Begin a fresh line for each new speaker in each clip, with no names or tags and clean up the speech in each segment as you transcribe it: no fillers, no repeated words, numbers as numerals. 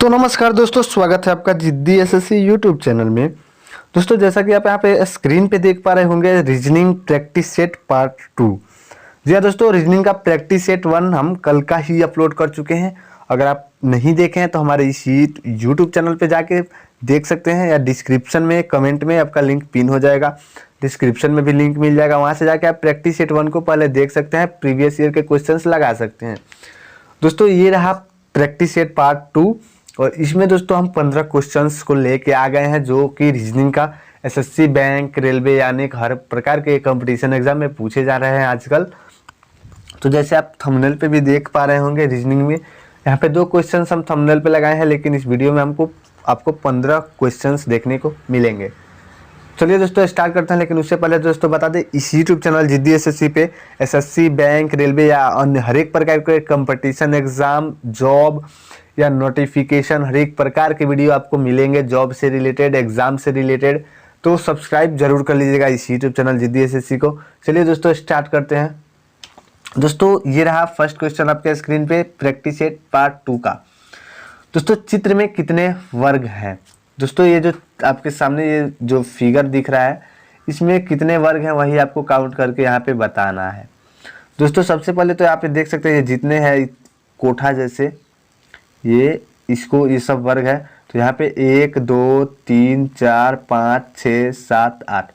तो नमस्कार दोस्तों, स्वागत है आपका जिद्दी एसएससी यूट्यूब चैनल में। दोस्तों, जैसा कि आप यहाँ पे स्क्रीन पे देख पा रहे होंगे, रीजनिंग प्रैक्टिस सेट पार्ट 2। जी हाँ दोस्तों, रीजनिंग का प्रैक्टिस सेट 1 हम कल का ही अपलोड कर चुके हैं। अगर आप नहीं देखे हैं तो हमारे इस यूट्यूब चैनल पे जाके देख सकते हैं, या डिस्क्रिप्शन में कमेंट में आपका लिंक पिन हो जाएगा, डिस्क्रिप्शन में भी लिंक मिल जाएगा। वहाँ से जाके आप प्रैक्टिस सेट 1 को पहले देख सकते हैं, प्रीवियस ईयर के क्वेश्चन लगा सकते हैं। दोस्तों, ये रहा प्रैक्टिस सेट पार्ट 2, और इसमें दोस्तों हम 15 क्वेश्चंस को लेके आ गए हैं, जो कि रीजनिंग का एसएससी, बैंक, रेलवे यानी हर प्रकार के कंपटीशन एग्जाम में पूछे जा रहे हैं आजकल। तो जैसे आप थंबनेल पे भी देख पा रहे होंगे, रीजनिंग में यहाँ पे 2 क्वेश्चंस हम थंबनेल पे लगाए हैं, लेकिन इस वीडियो में आपको 15 क्वेश्चंस देखने को मिलेंगे। चलिए दोस्तों, स्टार्ट करते हैं। लेकिन उससे पहले दोस्तों बता दें, इस यूट्यूब चैनल जिद्दी एसएससी पे एसएससी, बैंक, रेलवे या अन्य हर एक प्रकार के कंपटीशन एग्जाम, जॉब या नोटिफिकेशन, हर एक प्रकार के वीडियो आपको मिलेंगे, जॉब से रिलेटेड, एग्जाम से रिलेटेड। तो सब्सक्राइब जरूर कर लीजिएगा इस यूट्यूब चैनल जिद्दी एसएससी को। चलिए दोस्तों, स्टार्ट करते हैं। दोस्तों, ये रहा फर्स्ट क्वेश्चन आपके स्क्रीन पे, प्रैक्टिस सेट पार्ट 2 का। दोस्तों, चित्र में कितने वर्ग हैं? दोस्तों, ये जो आपके सामने ये जो फिगर दिख रहा है, इसमें कितने वर्ग हैं वही आपको काउंट करके यहाँ पे बताना है। दोस्तों, सबसे पहले तो यहाँ पे देख सकते हैं, ये जितने हैं कोठा जैसे, ये सब वर्ग है। तो यहाँ पे 1 2 3 4 5 6 7 8।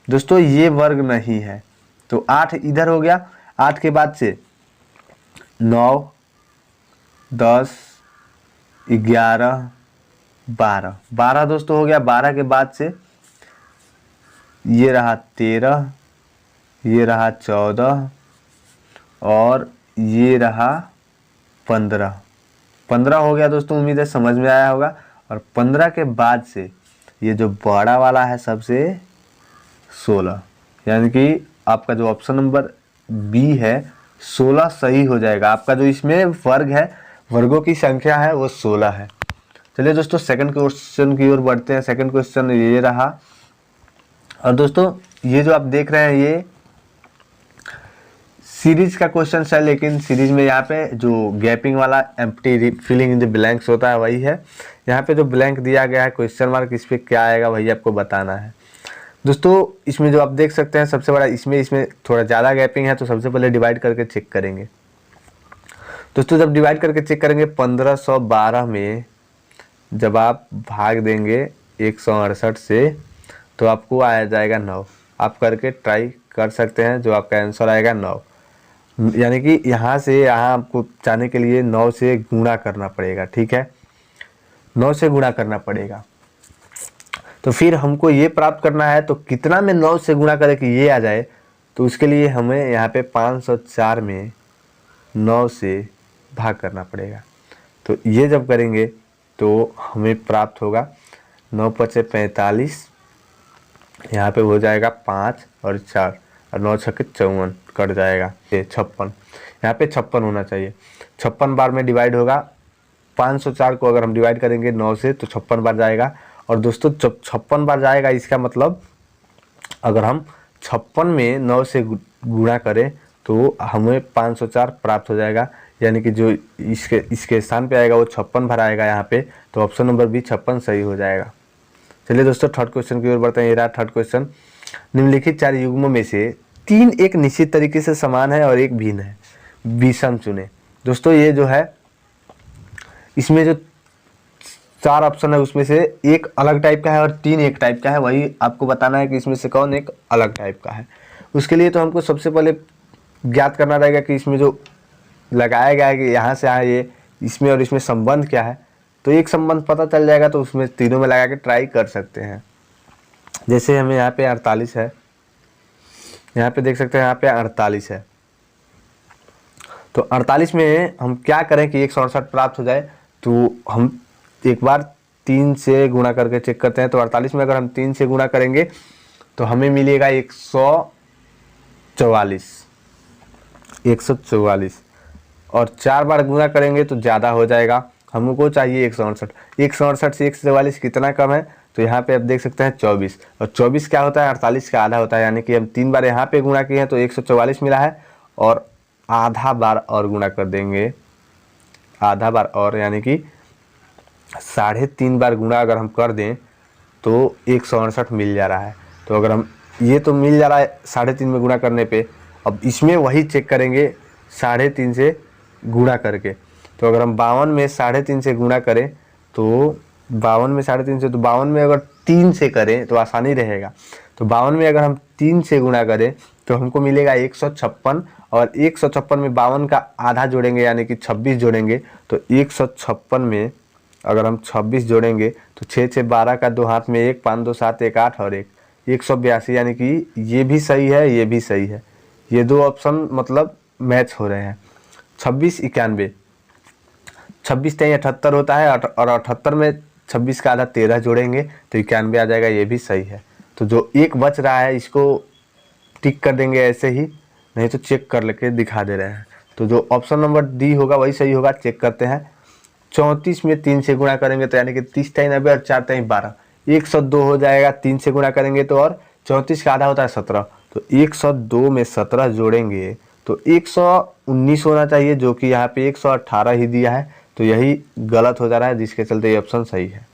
दोस्तों, ये वर्ग नहीं है, तो 8 इधर हो गया। 8 के बाद से 9 10 11 12 दोस्तों हो गया। 12 के बाद से ये रहा 13, ये रहा 14 और ये रहा 15 हो गया। दोस्तों, उम्मीद है समझ में आया होगा। और 15 के बाद से ये जो बड़ा वाला है सबसे 16, यानी कि आपका जो ऑप्शन नंबर बी है 16 सही हो जाएगा। आपका जो इसमें वर्ग है, वर्गों की संख्या है वो 16 है। चलिए दोस्तों, सेकंड क्वेश्चन की ओर बढ़ते हैं। सेकंड क्वेश्चन ये रहा। और दोस्तों, ये जो आप देख रहे हैं ये सीरीज का क्वेश्चन है, लेकिन सीरीज में यहाँ पे जो गैपिंग वाला empty filling in the blanks होता है वही है। यहाँ पे जो ब्लैंक दिया गया है क्वेश्चन मार्क, इस पर क्या आएगा वही आपको बताना है। दोस्तों, इसमें जो आप देख सकते हैं सबसे बड़ा, इसमें थोड़ा ज़्यादा गैपिंग है, तो सबसे पहले डिवाइड करके चेक करेंगे। दोस्तों, जब डिवाइड करके चेक करेंगे 1512 में जब आप भाग देंगे 168 से, तो आपको आ जाएगा 9। आप करके ट्राई कर सकते हैं, जो आपका आंसर आएगा 9। यानी कि यहाँ से यहाँ आपको जाने के लिए 9 से गुणा करना पड़ेगा, ठीक है, 9 से गुणा करना पड़ेगा। तो फिर हमको ये प्राप्त करना है, तो कितना में 9 से गुणा करें कि ये आ जाए, तो उसके लिए हमें यहाँ पे 504 में 9 से भाग करना पड़ेगा। तो ये जब करेंगे तो हमें प्राप्त होगा 9 5 45, यहाँ पे हो जाएगा 5 और 4, और 9 6 54 कट जाएगा, ये 56। यहाँ पे 56 होना चाहिए। 56 बार में डिवाइड होगा। 504 को अगर हम डिवाइड करेंगे 9 से तो 56 बार जाएगा। और दोस्तों, जब 56 बार जाएगा, इसका मतलब अगर हम 56 में 9 से गुणा करें तो हमें 504 प्राप्त हो जाएगा। यानी कि जो इसके स्थान पे आएगा वो 56 बार आएगा यहाँ पे, तो ऑप्शन नंबर बी 56 सही हो जाएगा। चलिए दोस्तों, थर्ड क्वेश्चन की ओर बढ़ते हैं। ये रहा थर्ड क्वेश्चन। निम्नलिखित 4 युग्मों में से 3 एक निश्चित तरीके से समान है और एक भिन्न है, विषम चुने। दोस्तों, ये जो है, इसमें जो 4 ऑप्शन है उसमें से एक अलग टाइप का है और 3 एक टाइप का है। वही आपको बताना है कि इसमें से कौन एक अलग टाइप का है। उसके लिए तो हमको सबसे पहले ज्ञात करना रहेगा कि इसमें जो लगाया गया है कि यहाँ से आए ये, इसमें और इसमें संबंध क्या है। तो एक संबंध पता चल जाएगा, तो उसमें तीनों में लगा के ट्राई कर सकते हैं। जैसे हमें यहाँ पे 48 है, यहाँ पे देख सकते हैं यहाँ पे 48 है। तो 48 में हम क्या करें कि 168 प्राप्त हो जाए, तो हम एक बार 3 से गुणा करके चेक करते हैं। तो 48 में अगर हम 3 से गुणा करेंगे तो हमें मिलेगा 144, और 4 बार गुणा करेंगे तो ज़्यादा हो जाएगा। हमको चाहिए 168। 168 से 144 कितना कम है, तो यहाँ पे आप देख सकते हैं 24। और 24 क्या होता है, 48 का आधा होता है। यानी कि हम 3 बार यहाँ पे गुणा किए हैं तो 144 मिला है, और आधा बार और गुणा कर देंगे, आधा बार और, यानी कि 3.5 बार गुणा अगर हम कर दें तो 168 मिल जा रहा है। तो अगर हम ये तो मिल जा रहा है 3.5 में गुणा करने पे, अब इसमें वही चेक करेंगे 3.5 से गुणा करके। तो अगर हम 52 में 3.5 से गुणा करें तो 52 में 3.5 से, तो 52 में अगर 3 से करें तो आसानी रहेगा। तो 52 में अगर हम 3 से गुणा करें तो हमको मिलेगा 156, और 156 में 52 का आधा जोड़ेंगे यानी कि 26 जोड़ेंगे। तो 156 में अगर हम 26 जोड़ेंगे तो 6 6 12 का 2 हाथ में 1, 5 2 7 1 8 और 182, यानी कि ये भी सही है, ये भी सही है। ये दो ऑप्शन मतलब मैच हो रहे हैं। 26 91, 26 3 78 होता है, और 78 में 26 का आधा 13 जोड़ेंगे तो 91 आ जाएगा, ये भी सही है। तो जो एक बच रहा है इसको टिक कर देंगे ऐसे ही, नहीं तो चेक कर लेके दिखा दे रहे हैं। तो जो ऑप्शन नंबर डी होगा वही सही होगा। चेक करते हैं। 34 में 3 से गुणा करेंगे तो यानी कि 30 3 90 और 4 3 12, 102 हो जाएगा। 3 से गुणा करेंगे तो, और 34 का आधा होता है 17, तो 102 में 17 जोड़ेंगे तो 119 होना चाहिए, जो कि यहाँ पे 118 ही दिया है। तो यही गलत हो जा रहा है, जिसके चलते ये ऑप्शन सही है।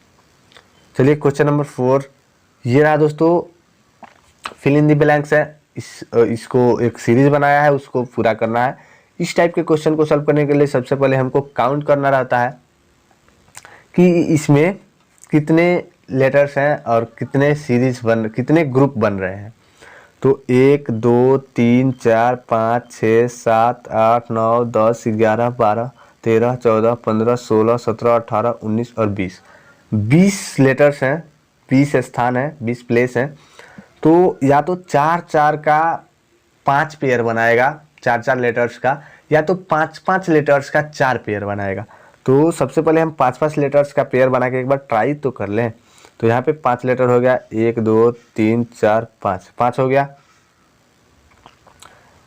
चलिए क्वेश्चन नंबर 4 ये रहा दोस्तों, फिल इन द ब्लैंक्स है। इसको एक सीरीज बनाया है, उसको पूरा करना है। इस टाइप के क्वेश्चन को सॉल्व करने के लिए सबसे पहले हमको काउंट करना रहता है कि इसमें कितने लेटर्स हैं और कितने ग्रुप बन रहे हैं। तो 1 2 3 4 5 6 7 8 9 10 11 12 13 14 15 16 17 18 19 और 20 लेटर्स हैं, 20 स्थान है, 20 प्लेस हैं। तो या तो 4 4 का 5 पेयर बनाएगा, 4 4 लेटर्स का, या तो 5 5 लेटर्स का 4 पेयर बनाएगा। तो सबसे पहले हम 5 5 लेटर्स का पेयर बना के एक बार ट्राई तो कर लें। तो यहाँ पे 5 लेटर हो गया, 1 2 3 4 5, 5 हो गया।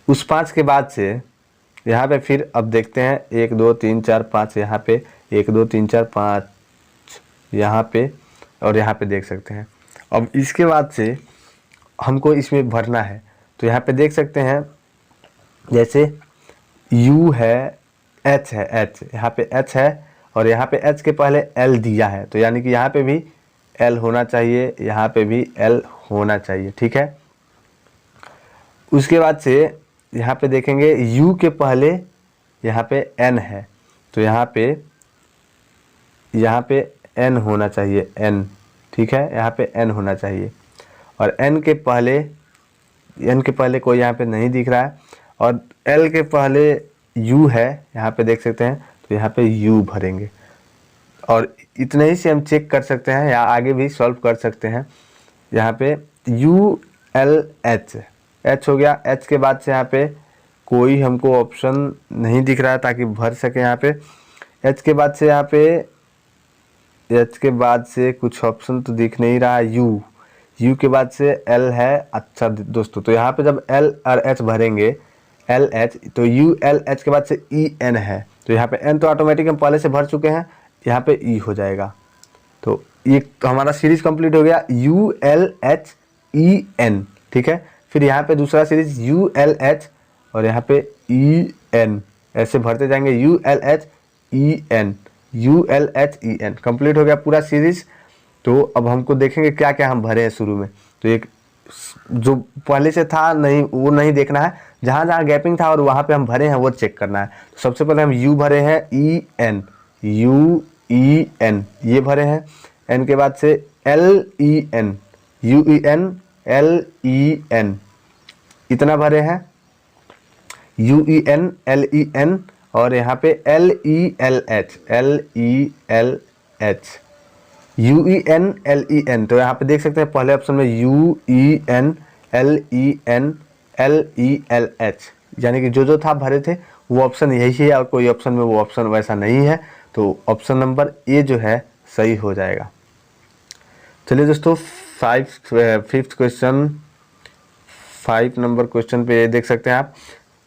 उस 5 के बाद से यहाँ पे फिर अब देखते हैं 1 2 3 4 5, यहाँ पे 1 2 3 4 5 यहाँ पे, और यहाँ पे देख सकते हैं। अब इसके बाद से हमको इसमें भरना है। तो यहाँ पे देख सकते हैं जैसे U है, H है, H यहाँ पे H है, और यहाँ पे H के पहले L दिया है, तो यानी कि यहाँ पे भी L होना चाहिए, यहाँ पे भी L होना चाहिए, ठीक है। उसके बाद से यहाँ पे देखेंगे U के पहले यहाँ पे N है, तो यहाँ पे N होना चाहिए, N, ठीक है, यहाँ पे N होना चाहिए। और N के पहले कोई यहाँ पे नहीं दिख रहा है, और L के पहले U है, यहाँ पे देख सकते हैं, तो यहाँ पे U भरेंगे। और इतने ही से हम चेक कर सकते हैं, या आगे भी सॉल्व कर सकते हैं। यहाँ पे U L H, H हो गया। H के बाद से यहाँ पे कोई हमको ऑप्शन नहीं दिख रहा है ताकि भर सके यहाँ पे। H के बाद से कुछ ऑप्शन तो दिख नहीं रहा है। U के बाद से L है। अच्छा दोस्तों, तो यहाँ पे जब L और H भरेंगे, L H, तो U L H के बाद से E N है, तो यहाँ पे N तो ऑटोमेटिक हम पहले से भर चुके हैं, यहाँ पे E हो जाएगा। तो ये हमारा सीरीज कंप्लीट हो गया, U L H E N, ठीक है। फिर यहाँ पे दूसरा सीरीज U L H और यहाँ पे E N, ऐसे भरते जाएंगे, U L H E N, U L H E N, complete हो गया पूरा सीरीज। तो अब हमको देखेंगे क्या क्या हम भरे हैं शुरू में। तो एक जो पहले से था नहीं, वो नहीं देखना है, जहाँ जहाँ गैपिंग था और वहाँ पे हम भरे हैं वो चेक करना है। तो सबसे पहले हम U भरे हैं, E N, U E N ये भरे हैं। N के बाद से L E N, U E N L E N इतना भरे हैं, U E N L E N, और यहाँ पे L E L H, L E L H, U E N L E N। तो यहाँ पे देख सकते हैं पहले ऑप्शन में U E N L E N L E L H, यानी कि जो था भरे थे वो ऑप्शन यही है, और कोई ऑप्शन में वो ऑप्शन वैसा नहीं है। तो ऑप्शन नंबर ए जो है सही हो जाएगा। चलिए दोस्तों, 5 नंबर क्वेश्चन पे देख सकते हैं आप,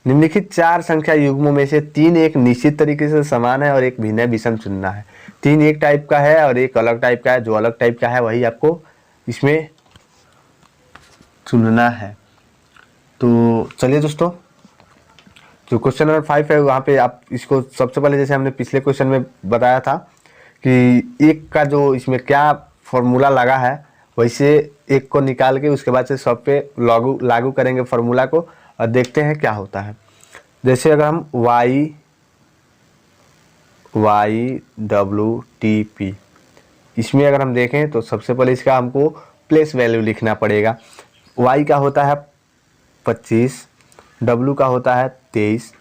निम्नलिखित 4 संख्या युग्मों में से 3 एक निश्चित तरीके से समान है और एक भिन्न विषम चुनना है। 3 एक टाइप का है और एक अलग टाइप का है, जो अलग टाइप का है वही आपको इसमें चुनना है। तो चलिए दोस्तों, जो क्वेश्चन नंबर 5 है वहाँ पे आप इसको सबसे पहले, जैसे हमने पिछले क्वेश्चन में बताया था कि एक का जो इसमें क्या फॉर्मूला लगा है वैसे एक को निकाल के उसके बाद से सब पे लागू करेंगे फार्मूला को और देखते हैं क्या होता है। जैसे अगर हम YWTP इसमें अगर हम देखें तो सबसे पहले इसका हमको प्लेस वैल्यू लिखना पड़ेगा। Y का होता है 25, W का होता है 23,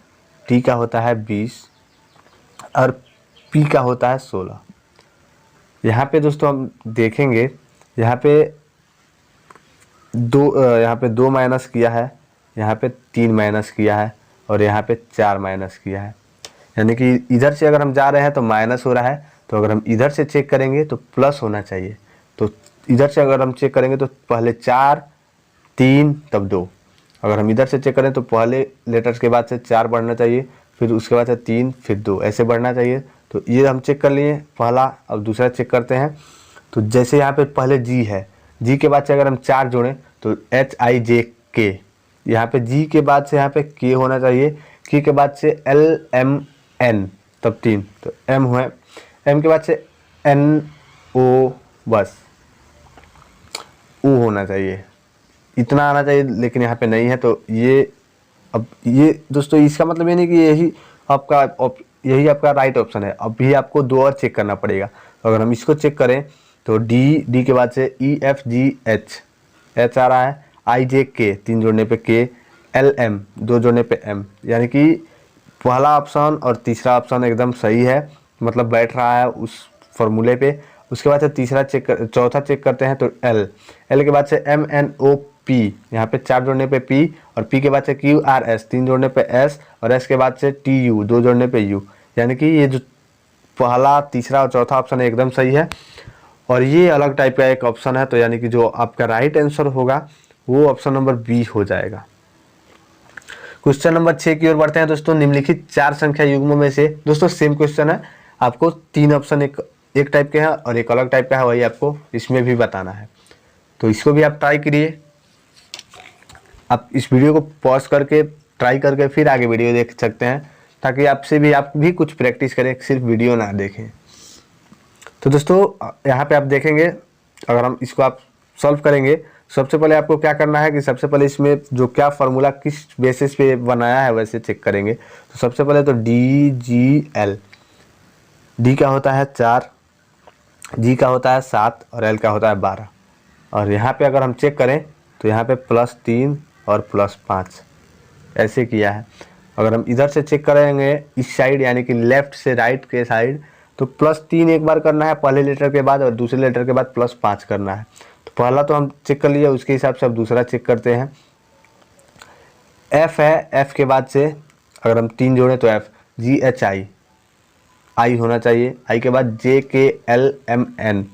T का होता है 20 और P का होता है 16। यहाँ पे दोस्तों हम देखेंगे यहाँ पे दो माइनस किया है, यहाँ पे 3 माइनस किया है और यहाँ पे 4 माइनस किया है। यानी कि इधर से अगर हम जा रहे हैं तो माइनस हो रहा है, तो अगर हम इधर से चेक करेंगे तो प्लस होना चाहिए। तो इधर से अगर हम चेक करेंगे तो पहले 4, 3 तब 2। अगर हम इधर से चेक करें तो पहले लेटर्स के बाद से 4 बढ़ना चाहिए, फिर उसके बाद से 3, फिर 2, ऐसे बढ़ना चाहिए। तो ये हम चेक कर लिए पहला। अब दूसरा चेक करते हैं। तो जैसे यहाँ पे पहले G है, G के बाद से अगर हम 4 जोड़ें तो HIJK, यहाँ पे G के बाद से यहाँ पे K होना चाहिए, K के बाद से LMN तब 3, तो M हुए, M के बाद से NO, बस O होना चाहिए, इतना आना चाहिए, लेकिन यहाँ पे नहीं है। तो ये अब ये दोस्तों इसका मतलब ये नहीं कि यही आपका राइट ऑप्शन है। अब भी आपको 2 और चेक करना पड़ेगा। तो अगर हम इसको चेक करें तो D के बाद से EFGH, H आ रहा है, IJK 3 जोड़ने पे K, LM 2 जोड़ने पे M, यानी कि पहला ऑप्शन और तीसरा ऑप्शन एकदम सही है, मतलब बैठ रहा है उस फॉर्मूले पे। उसके बाद से चौथा चेक करते हैं तो L के बाद से MNOP, यहाँ पे 4 जोड़ने पे P और P के बाद से QRS 3 जोड़ने पे S और S के बाद से TU 2 जोड़ने पे U, यानी कि ये जो पहला, तीसरा और चौथा ऑप्शन है एकदम सही है। और ये अलग टाइप का एक ऑप्शन है, तो यानी कि जो आपका राइट आंसर होगा वो ऑप्शन नंबर बी हो जाएगा। क्वेश्चन नंबर 6 की ओर बढ़ते हैं दोस्तों। निम्नलिखित 4 संख्या युग्मों में से, दोस्तों सेम क्वेश्चन है, आपको 3 ऑप्शन एक टाइप के हैं और एक अलग टाइप का है, वही आपको इसमें भी बताना है। तो इसको भी आप ट्राई करिए। आप इस वीडियो को पॉज करके ट्राई करके फिर आगे वीडियो देख सकते हैं, ताकि आप भी कुछ प्रैक्टिस करें, सिर्फ वीडियो ना देखें। तो दोस्तों यहाँ पे आप देखेंगे, अगर हम इसको आप सॉल्व करेंगे, सबसे पहले आपको क्या करना है कि सबसे पहले इसमें जो क्या फार्मूला किस बेसिस पे बनाया है वैसे चेक करेंगे। तो सबसे पहले तो DGL, D का होता है 4, G का होता है 7 और L का होता है 12। और यहाँ पे अगर हम चेक करें तो यहाँ पे +3 और +5 ऐसे किया है। अगर हम इधर से चेक करेंगे इस साइड, यानी कि लेफ्ट से राइट के साइड, तो +3 एक बार करना है पहले लेटर के बाद और दूसरे लेटर के बाद +5 करना है। तो पहला तो हम चेक कर लिए, उसके हिसाब से अब दूसरा चेक करते हैं। F है, F के बाद से अगर हम 3 जोड़ें तो F, GHI, I होना चाहिए, I के बाद JKLMN,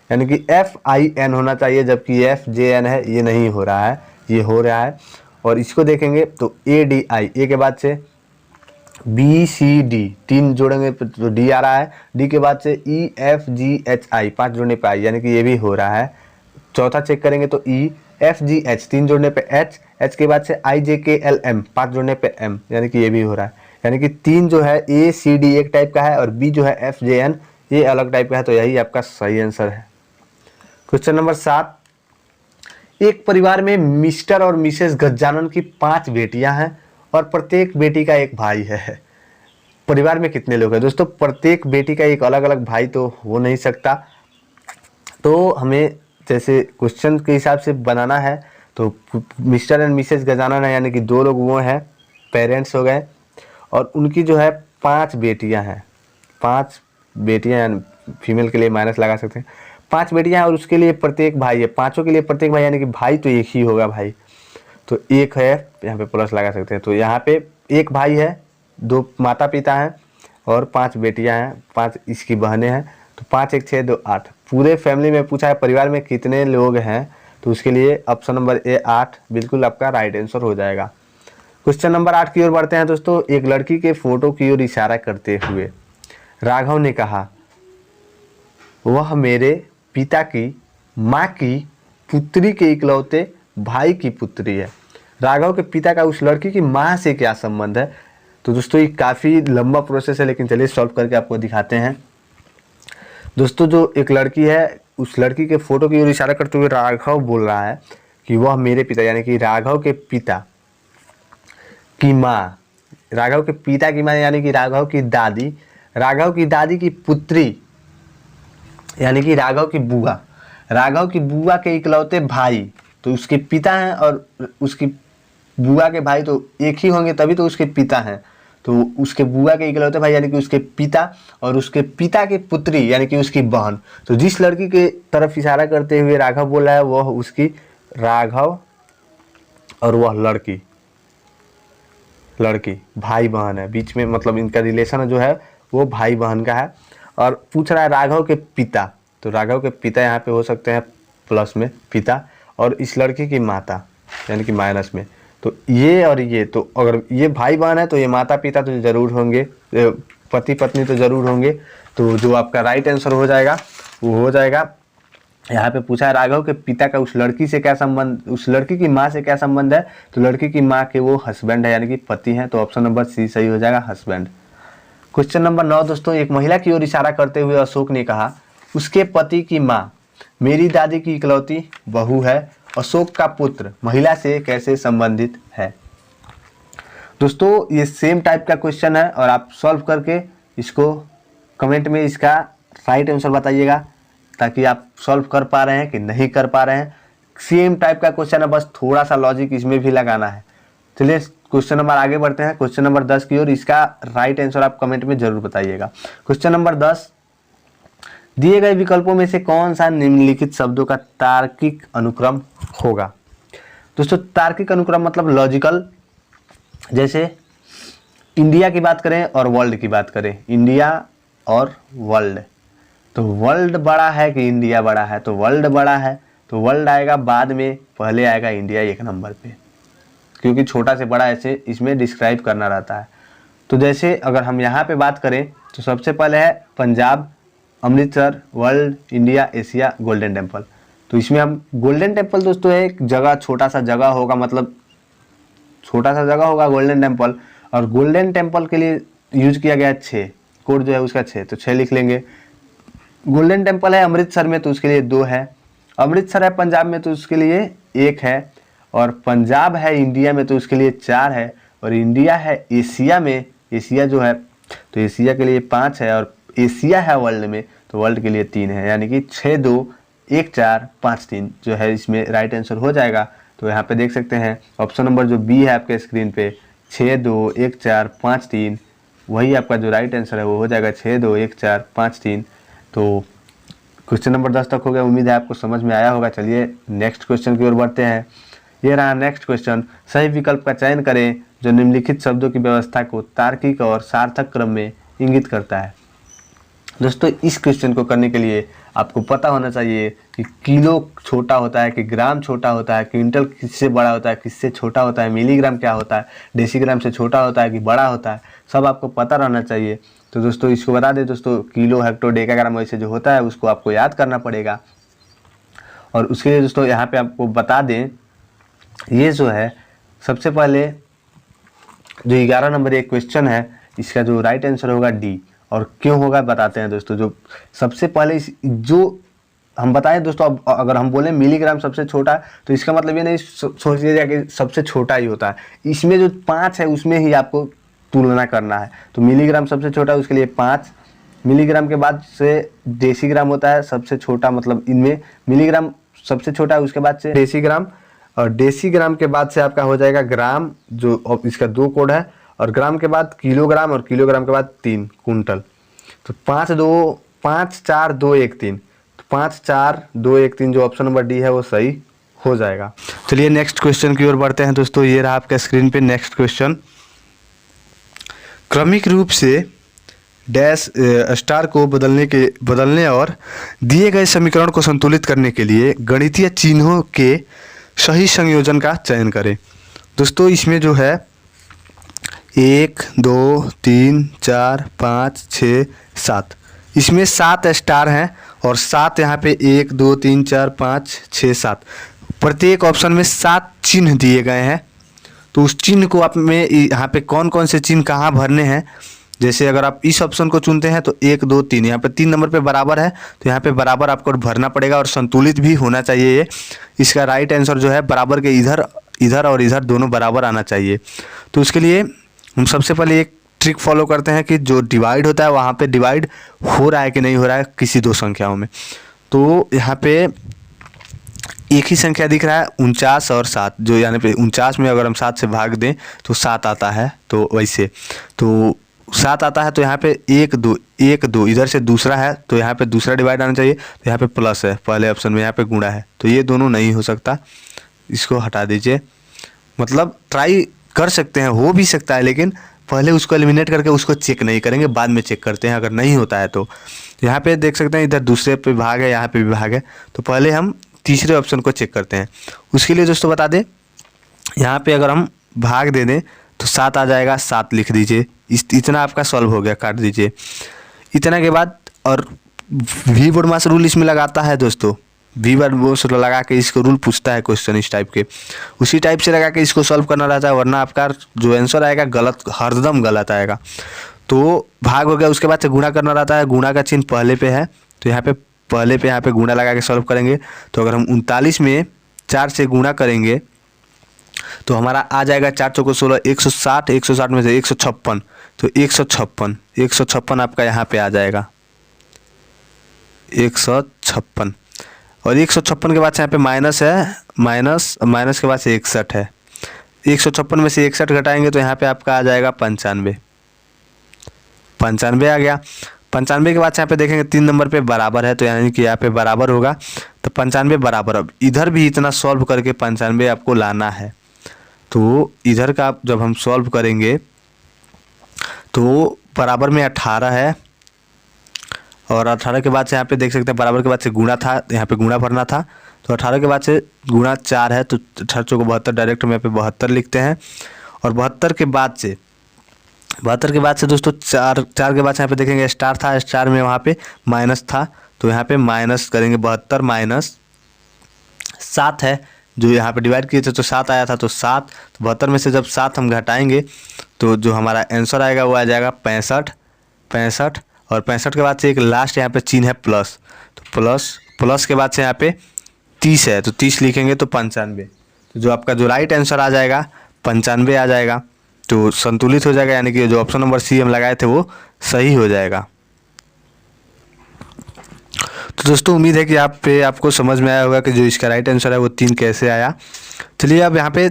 यानी कि FIN होना चाहिए, जबकि FJN है, ये नहीं हो रहा है, ये हो रहा है। और इसको देखेंगे तो ADI, A के बाद से BCD 3 जोड़ेंगे तो D आ रहा है, D के बाद से EFGHI 5 जोड़ने पे I, यानी कि ये भी हो रहा है। चौथा चेक करेंगे तो EFGH 3 जोड़ने पे H, H के बाद से IJKLM 5 जोड़ने पे M, यानी कि ये भी हो रहा है। यानी कि 3 जो है ACD एक टाइप का है और B जो है FJN ये अलग टाइप का है, तो यही आपका सही आंसर है। क्वेश्चन नंबर 7, एक परिवार में मिस्टर और मिसेस गजानन की 5 बेटियां हैं और प्रत्येक बेटी का एक भाई है। परिवार में कितने लोग हैं? दोस्तों प्रत्येक बेटी का एक अलग अलग भाई तो हो नहीं सकता, तो हमें जैसे क्वेश्चन के हिसाब से बनाना है। तो मिस्टर एंड मिसेस गजानन है, यानी कि 2 लोग वो हैं, पेरेंट्स हो गए, और उनकी जो है 5 बेटियां हैं। 5 बेटियां, फीमेल के लिए माइनस लगा सकते हैं। 5 बेटियां हैं और उसके लिए प्रत्येक भाई है, पाँचों के लिए प्रत्येक भाई, यानी कि भाई तो एक ही होगा भाई, तो एक है, यहाँ पे प्लस लगा सकते हैं। तो यहाँ पे एक भाई है, 2 माता पिता हैं और 5 बेटियां हैं, 5 इसकी बहनें हैं। तो 5 1 6 2 8, पूरे फैमिली में पूछा है परिवार में कितने लोग हैं, तो उसके लिए ऑप्शन नंबर ए 8 बिल्कुल आपका राइट आंसर हो जाएगा। क्वेश्चन नंबर 8 की ओर बढ़ते हैं दोस्तों। एक लड़की के फोटो की ओर इशारा करते हुए राघव ने कहा, वह मेरे पिता की माँ की पुत्री के इकलौते भाई की पुत्री है। राघव के पिता का उस लड़की की माँ से क्या संबंध है? तो दोस्तों ये काफ़ी लंबा प्रोसेस है, लेकिन चलिए सॉल्व करके आपको दिखाते हैं। दोस्तों जो एक लड़की है, उस लड़की के फोटो की ओर इशारा करते हुए राघव बोल रहा है कि वह मेरे पिता, यानी कि राघव के पिता की माँ, राघव के पिता की माँ यानी कि राघव की दादी, राघव की दादी की पुत्री यानी कि राघव की बुआ, राघव की बुआ के इकलौते भाई, तो उसके पिता हैं, और उसकी बुआ के भाई तो एक ही होंगे तभी तो उसके पिता हैं। तो उसके बुआ के इकलौते भाई यानी कि उसके पिता, और उसके पिता की पुत्री यानी कि उसकी बहन। तो जिस लड़की के तरफ इशारा करते हुए राघव बोला है वह उसकी राघव और वह लड़की भाई बहन है, बीच में मतलब इनका रिलेशन जो है वो भाई बहन का है। और पूछ रहा है राघव के पिता, तो राघव के पिता यहाँ पे हो सकते हैं प्लस में पिता, और इस लड़की की माता यानी कि माइनस में। तो ये और ये, तो अगर ये भाई बहन है तो ये माता पिता तो ज़रूर होंगे, पति पत्नी तो ज़रूर होंगे। तो जो आपका राइट आंसर हो जाएगा वो हो जाएगा, यहाँ पे पूछा है राघव के पिता का उस लड़की से क्या संबंध, उस लड़की की माँ से क्या संबंध है, तो लड़की की माँ के वो हस्बैंड है यानी कि पति हैं। तो ऑप्शन नंबर सी सही हो जाएगा, हस्बैंड। क्वेश्चन नंबर 9 दोस्तों, एक महिला की ओर इशारा करते हुए अशोक ने कहा उसके पति की माँ मेरी दादी की इकलौती बहू है, अशोक का पुत्र महिला से कैसे संबंधित है। दोस्तों ये सेम टाइप का क्वेश्चन है और आप सॉल्व करके इसको कमेंट में इसका राइट आंसर बताइएगा, ताकि आप सॉल्व कर पा रहे हैं कि नहीं कर पा रहे हैं। सेम टाइप का क्वेश्चन है, बस थोड़ा सा लॉजिक इसमें भी लगाना है। चलिए क्वेश्चन नंबर आगे बढ़ते हैं, क्वेश्चन नंबर 10 की ओर। इसका राइट आंसर आप कमेंट में जरूर बताइएगा। क्वेश्चन नंबर 10, दिए गए विकल्पों में से कौन सा निम्नलिखित शब्दों का तार्किक अनुक्रम होगा। दोस्तों तार्किक अनुक्रम मतलब लॉजिकल, जैसे इंडिया की बात करें और वर्ल्ड की बात करें, इंडिया और वर्ल्ड, तो वर्ल्ड बड़ा है कि इंडिया बड़ा है, तो वर्ल्ड बड़ा है तो वर्ल्ड आएगा बाद में, पहले आएगा इंडिया एक नंबर पे, क्योंकि छोटा से बड़ा ऐसे इसमें डिस्क्राइब करना रहता है। तो जैसे अगर हम यहाँ पे बात करें तो सबसे पहले है Punjab, Amritsar, world, India, Asia, golden temple. तो इसमें हम गोल्डन टेम्पल दोस्तों एक जगह, छोटा सा जगह होगा, मतलब छोटा सा जगह होगा गोल्डन टेम्पल, और गोल्डन टेम्पल के लिए यूज किया गया 6, कोड जो है उसका 6, तो 6 लिख लेंगे। गोल्डन टेम्पल है अमृतसर में तो उसके लिए 2 है, अमृतसर है पंजाब में तो उसके लिए 1 है, और पंजाब है इंडिया में तो उसके लिए 4 है, और इंडिया है एशिया में, एशिया जो है तो एशिया के लिए 5 है, और एशिया है वर्ल्ड में तो वर्ल्ड के लिए 3 है, यानी कि 6 2 1 4 5 3 जो है इसमें राइट आंसर हो जाएगा। तो यहाँ पे देख सकते हैं ऑप्शन नंबर जो बी है आपके स्क्रीन पे, 6 2 1 4 5 3, वही आपका जो राइट आंसर है वो हो जाएगा 6 2 1 4 5 3। तो क्वेश्चन नंबर 10 तक हो गया, उम्मीद है आपको समझ में आया होगा। चलिए नेक्स्ट क्वेश्चन की ओर बढ़ते हैं। ये रहा नेक्स्ट क्वेश्चन, सही विकल्प का चयन करें जो निम्नलिखित शब्दों की व्यवस्था को तार्किक और सार्थक क्रम में इंगित करता है। दोस्तों इस क्वेश्चन को करने के लिए आपको पता होना चाहिए कि किलो छोटा होता है कि ग्राम छोटा होता है, क्विंटल किससे बड़ा होता है किससे छोटा होता है, मिलीग्राम क्या होता है, डेसीग्राम से छोटा होता है कि बड़ा होता है, सब आपको पता रहना चाहिए। तो दोस्तों इसको बता दें दोस्तों, किलो, हेक्टो, डेकाग्राम वैसे जो होता है उसको आपको याद करना पड़ेगा। और उसके लिए दोस्तों यहाँ पे आपको बता दें, ये जो है सबसे पहले जो 11 नंबर एक क्वेश्चन है इसका जो राइट आंसर होगा डी। और क्यों होगा बताते हैं दोस्तों। जो सबसे पहले जो हम बताएं दोस्तों, अब अगर हम बोलें मिलीग्राम सबसे छोटा तो इसका मतलब ये नहीं सोचिएगा कि सबसे छोटा ही होता है, इसमें जो 5 है उसमें ही आपको तुलना करना है। तो मिलीग्राम सबसे छोटा है उसके लिए 5, मिलीग्राम के बाद से डेसीग्राम होता है सबसे छोटा, मतलब इनमें मिलीग्राम सबसे छोटा है, उसके बाद से डेसीग्राम, और डेसीग्राम के बाद से आपका हो जाएगा ग्राम, जो इसका 2 कोड है, और ग्राम के बाद किलोग्राम, और किलोग्राम के बाद 3 कुंटल। तो 5 4 2 1 3, तो 5 4 2 1 3 जो ऑप्शन नंबर डी है वो सही हो जाएगा। चलिए नेक्स्ट क्वेश्चन की ओर बढ़ते हैं दोस्तों। ये रहा आपका स्क्रीन पे नेक्स्ट क्वेश्चन, क्रमिक रूप से डैश स्टार को बदलने और दिए गए समीकरण को संतुलित करने के लिए गणितीय चिन्हों के सही संयोजन का चयन करें। दोस्तों इसमें जो है 1 2 3 4 5 6 7, इसमें 7 स्टार हैं और 7 यहाँ पे 1 2 3 4 5 6 7, प्रत्येक ऑप्शन में 7 चिन्ह दिए गए हैं। तो उस चिन्ह को आप में यहाँ पे कौन कौन से चिन्ह कहाँ भरने हैं जैसे अगर आप इस ऑप्शन को चुनते हैं तो 1 2 3 यहाँ पे 3 नंबर पे बराबर है, तो यहाँ पे बराबर आपको भरना पड़ेगा और संतुलित भी होना चाहिए ये। इसका राइट आंसर जो है बराबर के इधर इधर और इधर दोनों बराबर आना चाहिए। तो उसके लिए हम सबसे पहले एक ट्रिक फॉलो करते हैं कि जो डिवाइड होता है वहाँ पे डिवाइड हो रहा है कि नहीं हो रहा है किसी दो संख्याओं में। तो यहाँ पे एक ही संख्या दिख रहा है 49 और 7, जो यानी पे 49 में अगर हम 7 से भाग दें तो 7 आता है, तो वैसे तो 7 आता है, तो यहाँ पे 1 2 इधर से दूसरा है, तो यहाँ पे दूसरा डिवाइड आना चाहिए, तो यहाँ पे प्लस है पहले ऑप्शन में, यहाँ पे गुणा है, तो ये दोनों नहीं हो सकता, इसको हटा दीजिए। मतलब ट्राई कर सकते हैं, हो भी सकता है, लेकिन पहले उसको एलिमिनेट करके उसको चेक नहीं करेंगे, बाद में चेक करते हैं अगर नहीं होता है तो। यहाँ पे देख सकते हैं इधर दूसरे पे भाग है, यहाँ पे भी भाग है, तो पहले हम तीसरे ऑप्शन को चेक करते हैं। उसके लिए दोस्तों बता दें, यहाँ पे अगर हम भाग दे दें तो 7 आ जाएगा, 7 लिख दीजिए। इतना आपका सॉल्व हो गया, काट दीजिए। इतना के बाद और वी वर्ड मास रूल इसमें लगाता है दोस्तों, वी वर्ड मास लगा के इसको रूल पूछता है क्वेश्चन इस टाइप के, उसी टाइप से लगा के इसको सॉल्व करना रहता है, वरना आपका जो आंसर आएगा गलत, हरदम गलत आएगा। तो भाग हो गया, उसके बाद से गुणा करना रहता है, गुणा का चिन्ह पहले पे है, तो यहाँ पे पहले पे यहाँ पे गुणा लगा के सॉल्व करेंगे। तो अगर हम 39 में 4 से गुणा करेंगे तो हमारा आ जाएगा 4 चौको 16, 160, 160 में से 156, तो 156 आपका यहाँ पे आ जाएगा 156। और 156 के बाद से यहाँ पे माइनस है, माइनस के बाद से 61 है, 156 में से 61 घटाएंगे तो यहाँ पे आपका आ जाएगा 95 आ गया। 95 के बाद से यहाँ पे देखेंगे 3 नंबर पे बराबर है, तो यानी कि यहाँ पे बराबर होगा, तो 95 बराबर। अब इधर भी इतना सॉल्व करके 95 आपको लाना है, तो इधर का जब हम सॉल्व करेंगे तो बराबर में 18 है, और 18 के बाद से यहाँ पे देख सकते हैं बराबर के बाद से गुणा था, यहाँ पे गुणा भरना था, तो 18 के बाद से गुणा 4 है, तो 18 चौको 72, डायरेक्ट में यहाँ पे 72 लिखते हैं। और 72 के बाद से दोस्तों 4 के बाद से यहाँ पे देखेंगे स्टार था, स्टार में वहाँ पे माइनस था, तो यहाँ पे माइनस करेंगे, 72 माइनस 7 है, जो यहाँ पे डिवाइड किए थे तो 7 आया था, तो 7, तो 72 में से जब 7 हम घटाएंगे तो जो हमारा आंसर आएगा वो आ जाएगा 65। और 65 के बाद से एक लास्ट यहाँ पे चिन्ह है प्लस, तो प्लस के बाद से यहाँ पे 30 है, तो 30 लिखेंगे तो 95, तो जो आपका जो राइट आंसर आ जाएगा 95 आ जाएगा, तो संतुलित हो जाएगा, यानी कि जो ऑप्शन नंबर सी हम लगाए थे वो सही हो जाएगा। तो दोस्तों उम्मीद है कि आपको समझ में आया होगा कि जो इसका राइट आंसर है वो 3 कैसे आया। चलिए अब यहाँ पे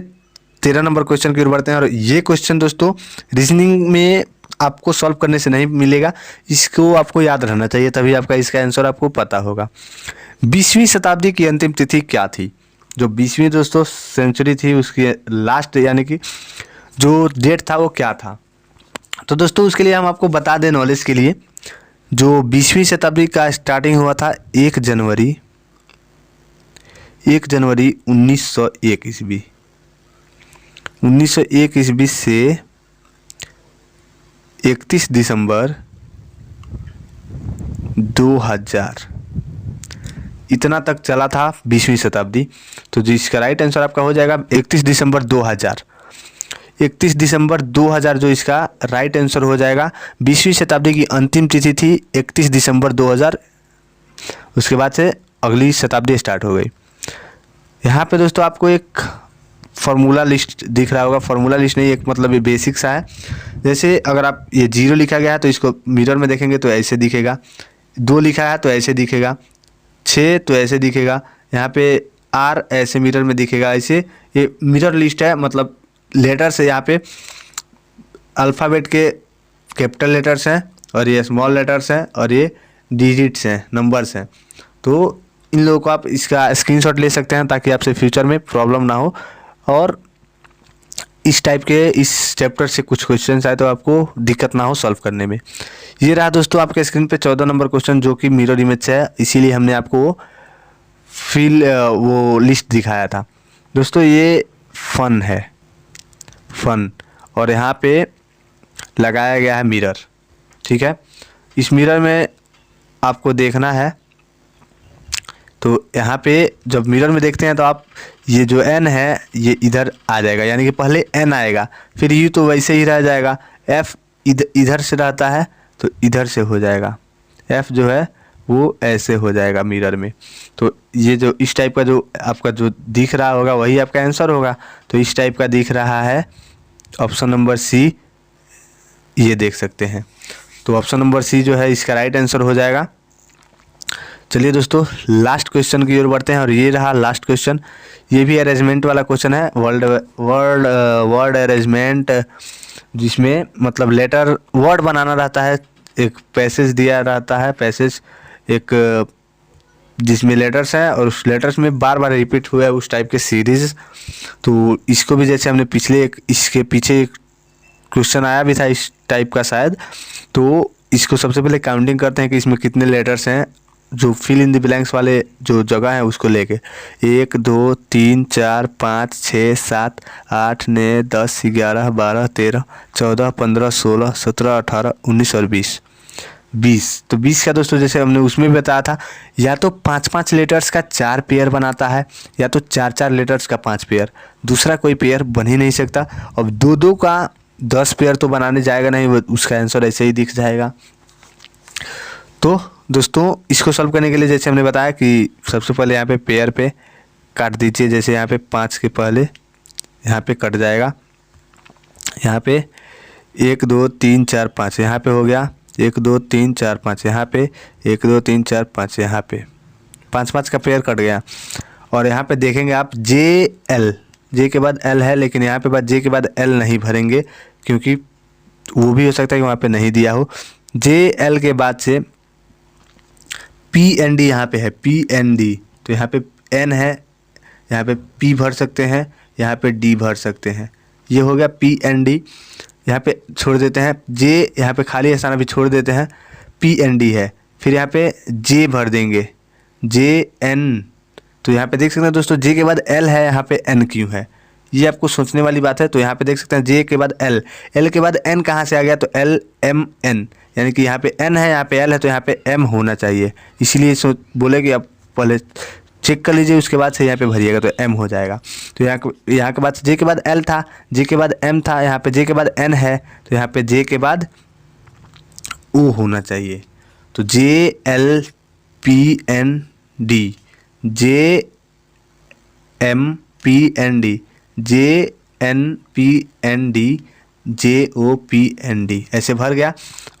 13 नंबर क्वेश्चन की ओर बढ़ते हैं, और ये क्वेश्चन दोस्तों रीजनिंग में आपको सॉल्व करने से नहीं मिलेगा, इसको आपको याद रहना चाहिए, तभी आपका इसका आंसर आपको पता होगा। 20वीं शताब्दी की अंतिम तिथि क्या थी? जो 20वीं दोस्तों सेंचुरी थी उसकी लास्ट यानी कि जो डेट था वो क्या था? तो दोस्तों उसके लिए हम आपको बता दें नॉलेज के लिए, जो 20वीं शताब्दी का स्टार्टिंग हुआ था 1 जनवरी 1901 ईस्वी, 1901 ईस्वी से 31 दिसंबर 2000, इतना तक चला था 20वीं शताब्दी। तो जिसका राइट आंसर आपका हो जाएगा 31 दिसंबर 2000। 31 दिसंबर 2000 जो इसका राइट आंसर हो जाएगा। 20वीं शताब्दी की अंतिम तिथि थी 31 दिसंबर 2000, उसके बाद से अगली शताब्दी स्टार्ट हो गई। यहाँ पे दोस्तों आपको एक फार्मूला लिस्ट दिख रहा होगा, फार्मूला लिस्ट नहीं, एक मतलब ये बेसिक सा है। जैसे अगर आप ये 0 लिखा गया है तो इसको मिरर में देखेंगे तो ऐसे दिखेगा, 2 लिखा है तो ऐसे दिखेगा, 6 तो ऐसे दिखेगा, यहाँ पे R ऐसे मिरर में दिखेगा, ऐसे ये मिरर लिस्ट है। मतलब लेटर्स है, यहाँ पे अल्फ़ाबेट के कैपिटल लेटर्स हैं और ये स्मॉल लेटर्स हैं और ये डिजिट्स हैं, नंबर्स हैं। तो इन लोगों को आप इसका स्क्रीनशॉट ले सकते हैं ताकि आपसे फ्यूचर में प्रॉब्लम ना हो। और इस टाइप के इस चैप्टर से कुछ क्वेश्चंस आए तो आपको दिक्कत ना हो सॉल्व करने में। ये रहा दोस्तों आपके स्क्रीन पे 14 नंबर क्वेश्चन, जो कि मिरर इमेज से है, इसीलिए हमने आपको वो लिस्ट दिखाया था। दोस्तों ये फन है, फन, और यहाँ पे लगाया गया है मिरर, ठीक है। इस मिरर में आपको देखना है, तो यहाँ पे जब मिरर में देखते हैं तो आप ये जो n है ये इधर आ जाएगा, यानी कि पहले n आएगा, फिर u तो वैसे ही रह जाएगा, f इधर से रहता है तो इधर से हो जाएगा, F जो है वो ऐसे हो जाएगा मिरर में। तो ये जो इस टाइप का जो आपका जो दिख रहा होगा वही आपका आंसर होगा। तो इस टाइप का दिख रहा है, ऑप्शन नंबर सी ये देख सकते हैं। तो ऑप्शन नंबर सी जो है इसका राइट आंसर हो जाएगा। चलिए दोस्तों लास्ट क्वेश्चन की ओर बढ़ते हैं और ये रहा लास्ट क्वेश्चन। ये भी अरेंजमेंट वाला क्वेश्चन है, वर्ड अरेंजमेंट, जिसमें मतलब लेटर वर्ड बनाना रहता है। एक पैसेज दिया रहता है, पैसेज एक जिसमें लेटर्स हैं और उस लेटर्स में बार बार रिपीट हुआ है उस टाइप के सीरीज। तो इसको भी जैसे हमने इसके पीछे एक क्वेश्चन आया भी था इस टाइप का शायद। तो इसको सबसे पहले काउंटिंग करते हैं कि इसमें कितने लेटर्स हैं, जो फिल इन द ब्लैंक्स वाले जो जगह है उसको लेके 1 2 3 4 5 6 7 8 9 10 11 12 13 14 15 16 17 18 19 और 20। तो 20 का दोस्तों जैसे हमने उसमें बताया था, या तो 5-5 लेटर्स का 4 पेयर बनाता है या तो 4-4 लेटर्स का 5 पेयर, दूसरा कोई पेयर बन ही नहीं सकता। अब 2-2 का 10 पेयर तो बनाने जाएगा नहीं, वो उसका आंसर ऐसे ही दिख जाएगा। तो दोस्तों इसको सॉल्व करने के लिए जैसे हमने बताया कि सबसे पहले यहाँ पे पेयर पे काट दीजिए। जैसे यहाँ पे 5 के पहले यहाँ पे कट जाएगा, यहाँ पे 1 2 3 4 5 यहाँ पे हो गया, 1 2 3 4 5 यहाँ पे, 1 2 3 4 5 यहाँ पे, 5-5 का पेयर कट गया। और यहाँ पे देखेंगे आप जे के बाद एल है, लेकिन यहाँ पे बाद जे के बाद एल नहीं भरेंगे क्योंकि वो भी हो सकता है कि वहाँ पे नहीं दिया हो। JL के बाद से PND यहाँ पे है, PND, तो यहाँ पे N है, यहाँ पे P भर सकते हैं, यहाँ पे D भर सकते हैं। ये हो गया PND, यहाँ पे छोड़ देते हैं J, यहाँ पे खाली स्थान अभी छोड़ देते हैं, PND है। फिर यहाँ पे J भर देंगे, JN। तो यहाँ पे देख सकते हैं दोस्तों J के बाद L है, यहाँ पे N क्यों है, ये आपको सोचने वाली बात है। तो यहाँ पे देख सकते हैं J के बाद L, L के बाद N कहाँ से आ गया, तो LMN, यानी कि यहाँ पे N है, यहाँ पे L है, तो यहाँ पे M होना चाहिए। इसीलिए बोले कि आप पहले चेक कर लीजिए उसके बाद से यहाँ पे भरिएगा तो M हो जाएगा। तो यहाँ के बाद J के बाद L था, J के बाद M था, यहाँ पे J के बाद N है, तो यहाँ पे J के बाद O होना चाहिए। तो JLPND, JMPND, JNPND, JOPND ऐसे भर गया।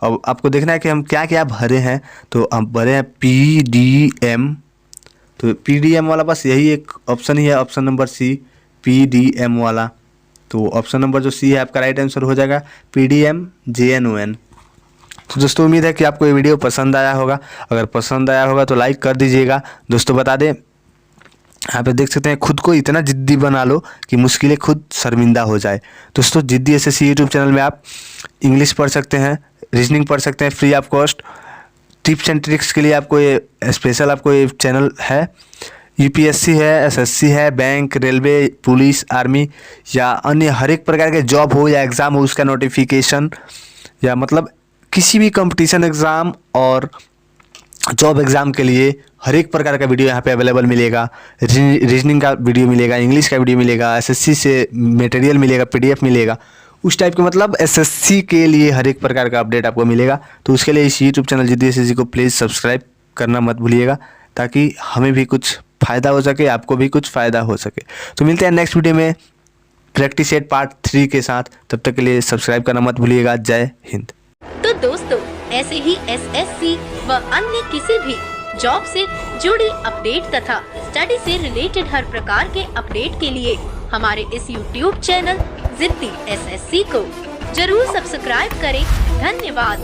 अब आपको देखना है कि हम क्या क्या भरे हैं। तो हम भरे हैं PDM, तो PDM वाला बस यही एक ऑप्शन ही है, ऑप्शन नंबर C, PDM वाला। तो ऑप्शन नंबर जो C है आपका राइट आंसर हो जाएगा, PDM JNON। तो दोस्तों उम्मीद है कि आपको ये वीडियो पसंद आया होगा। अगर पसंद आया होगा तो लाइक कर दीजिएगा। दोस्तों बता दें, यहाँ पे देख सकते हैं, खुद को इतना जिद्दी बना लो कि मुश्किलें खुद शर्मिंदा हो जाए। दोस्तों जिद्दी SSC यूट्यूब चैनल में आप इंग्लिश पढ़ सकते हैं, रीजनिंग पढ़ सकते हैं free of cost. Tips and tricks के लिए आपको ये स्पेशल आपको ये चैनल है। UPSC है, SSC है, बैंक, रेलवे, पुलिस, आर्मी या अन्य हर एक प्रकार के जॉब हो या एग्ज़ाम हो उसका नोटिफिकेशन, या मतलब किसी भी कंपटीशन एग्ज़ाम और जॉब एग्ज़ाम के लिए हर एक प्रकार का वीडियो यहाँ पे अवेलेबल मिलेगा। रीजनिंग का वीडियो मिलेगा, इंग्लिश का वीडियो मिलेगा, SSC से मटेरियल मिलेगा, PDF मिलेगा, उस टाइप के मतलब SSC के लिए हर एक प्रकार का अपडेट आपको मिलेगा। तो उसके लिए इस यूट्यूब चैनल जिद्दी SSC को प्लीज़ सब्सक्राइब करना मत भूलिएगा, ताकि हमें भी कुछ फ़ायदा हो सके, आपको भी कुछ फ़ायदा हो सके। तो मिलते हैं नेक्स्ट वीडियो में प्रैक्टिस सेट पार्ट 3 के साथ। तब तक के लिए सब्सक्राइब करना मत भूलिएगा। जय हिंद।
तो दोस्तों ऐसे ही SSC व अन्य किसी भी जॉब से जुड़ी अपडेट तथा स्टडी से रिलेटेड हर प्रकार के अपडेट के लिए हमारे इस YouTube चैनल जिद्दी SSC को जरूर सब्सक्राइब करें। धन्यवाद।